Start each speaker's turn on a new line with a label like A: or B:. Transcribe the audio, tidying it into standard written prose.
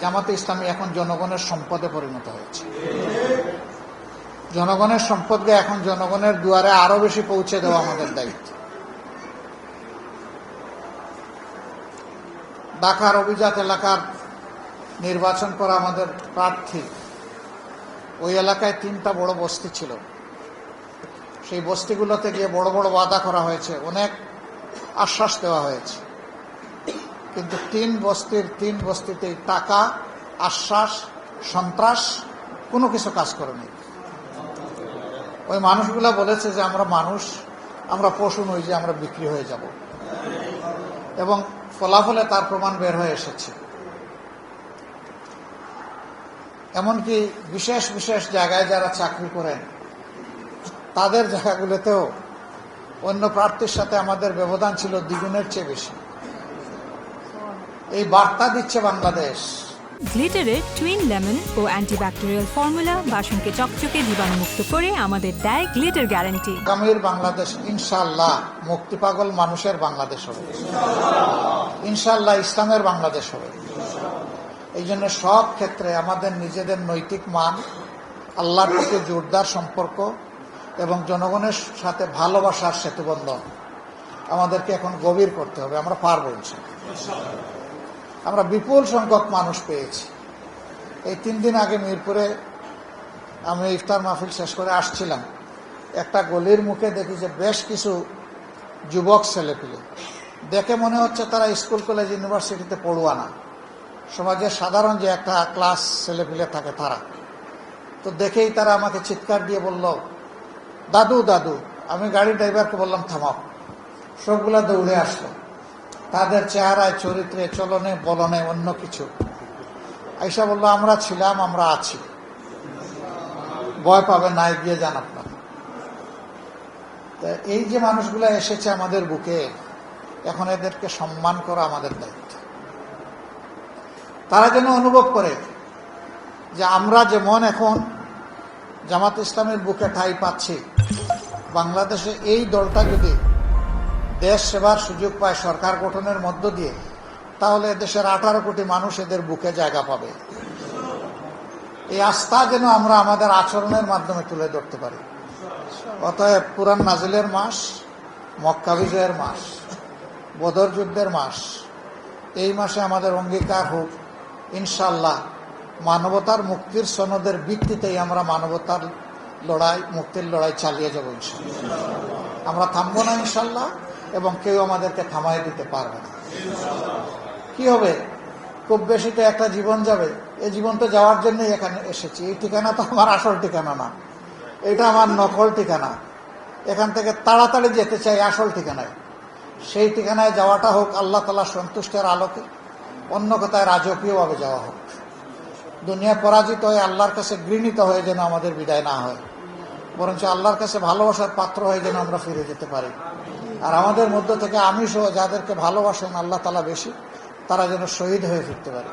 A: জামাতে ইসলামী এখন জনগণের সম্পদে পরিণত হয়েছে। জনগণের সম্পদকে এখন জনগণের দুয়ারে আরো বেশি পৌঁছে দেওয়া আমাদের দায়িত্ব। ঢাকার অভিজাত এলাকার নির্বাচন করা আমাদের প্রার্থী, ওই এলাকায় 3টা বড় বস্তি ছিল। সেই বস্তিগুলোতে গিয়ে বড় বড় ওয়াদা করা হয়েছে, অনেক আশ্বাস দেওয়া হয়েছে, কিন্তু 3 বস্তিতেই টাকা, আশ্বাস, সন্ত্রাস কোনো কিছু কাজ করেনি। ওই মানুষগুলা বলেছে যে আমরা মানুষ, আমরা পশু নই যে আমরা বিক্রি হয়ে যাব, এবং ফলাফলে তার প্রমাণ বের হয়ে এসেছে। এমনকি বিশেষ বিশেষ জায়গায় যারা চাকরি করেন তাদের জায়গাগুলোতেও অন্য প্রার্থীর সাথে আমাদের ব্যবধান ছিল দ্বিগুণের চেয়ে বেশি। এই বার্তা দিচ্ছে বাংলাদেশ।
B: গ্লিটারের টুইন লেমন ও অ্যান্টিব্যাকটেরিয়াল ফর্মুলা বাসনকে চকচকে জীবাণুমুক্ত করে আমাদের দেয় গ্লিটার গ্যারান্টি।
A: আগামীর বাংলাদেশ ইনশাআল্লাহ মুক্তি পাগল মানুষের বাংলাদেশ হবে, ইনশাআল্লাহ ইসলামের বাংলাদেশ হবে। এই জন্য সব ক্ষেত্রে আমাদের নিজেদের নৈতিক মান, আল্লাহর প্রতি জোরদার সম্পর্ক এবং জনগণের সাথে ভালোবাসার সেতুবন্ধন আমাদেরকে এখন গভীর করতে হবে। আমরা পারব ইনশাআল্লাহ। আমরা বিপুল সংখ্যক মানুষ পেয়েছি। এই 3 দিন আগে মিরপুরে আমি ইফতার মাহফিল শেষ করে আসছিলাম, একটা গলির মুখে দেখি যে বেশ কিছু যুবক ছেলেপিলে, দেখে মনে হচ্ছে তারা স্কুল কলেজ ইউনিভার্সিটিতে পড়ুয়া না, সমাজের সাধারণ যে একটা ক্লাস ছেলেপিলে থাকে তারা। তো দেখেই তারা আমাকে চিৎকার দিয়ে বলল, দাদু দাদু। আমি গাড়ি ড্রাইভারকে বললাম থামাও। সবগুলা দৌড়ে আসলো, তাদের চেহারায়, চরিত্রে, চলনে, বলনে অন্য কিছু। আইসা বলল, আমরা ছিলাম, আমরা আছি, ভয় পাবে না, এগিয়ে যান আপনারা। এই যে মানুষগুলা এসেছে আমাদের বুকে, এখন এদেরকে সম্মান করা আমাদের দায়িত্ব। তারা যেন অনুভব করে যে আমরা যেমন এখন জামাত ইসলামের বুকে ঠাঁই পাচ্ছি, বাংলাদেশে এই দলটা যদি দেশ সেবার সুযোগ পায় সরকার গঠনের মধ্য দিয়ে, তাহলে দেশের 18 কোটি মানুষ এদের বুকে জায়গা পাবে। এই আস্থা যেন আমরা আমাদের আচরণের মাধ্যমে তুলে ধরতে পারি। অতএব কুরআন নাজিলের মাস, মক্কা বিজয়ের মাস, বদর যুদ্ধের মাস, এই মাসে আমাদের অঙ্গীকার হোক ইনশাআল্লাহ মানবতার মুক্তির সনদের ভিত্তিতেই আমরা মানবতার লড়াই, মুক্তির লড়াই চালিয়ে যাব ইনশাআল্লাহ। আমরা থামবো না ইনশাআল্লাহ, এবং কেউ আমাদেরকে থামাই দিতে পারবে না। কি হবে, খুব বেশি তো একটা জীবন যাবে। এই জীবন তো যাওয়ার জন্যই এখানে এসেছি। এই ঠিকানা তো আমার আসল ঠিকানা না, এটা আমার নকল ঠিকানা। এখান থেকে তাড়াতাড়ি যেতে চাই আসল ঠিকানায়। সেই ঠিকানায় যাওয়াটা হোক আল্লাহ তাআলা সন্তুষ্টের আলোকে, অন্য কথায় রাজকীয়ভাবে যাওয়া হোক। দুনিয়া পরাজিত হয়ে আল্লাহর কাছে ঘৃণিত হয়ে যেন আমাদের বিদায় না হয়, বরঞ্চ আল্লাহর কাছে ভালোবাসার পাত্র হয়ে যেন আমরা ফিরে যেতে পারি। আর আমাদের মধ্য থেকে আমি সহ যাদেরকে ভালোবাসেন আল্লাহ তাআলা বেশি, তারা যেন শহীদ হয়ে ফিরতে পারে।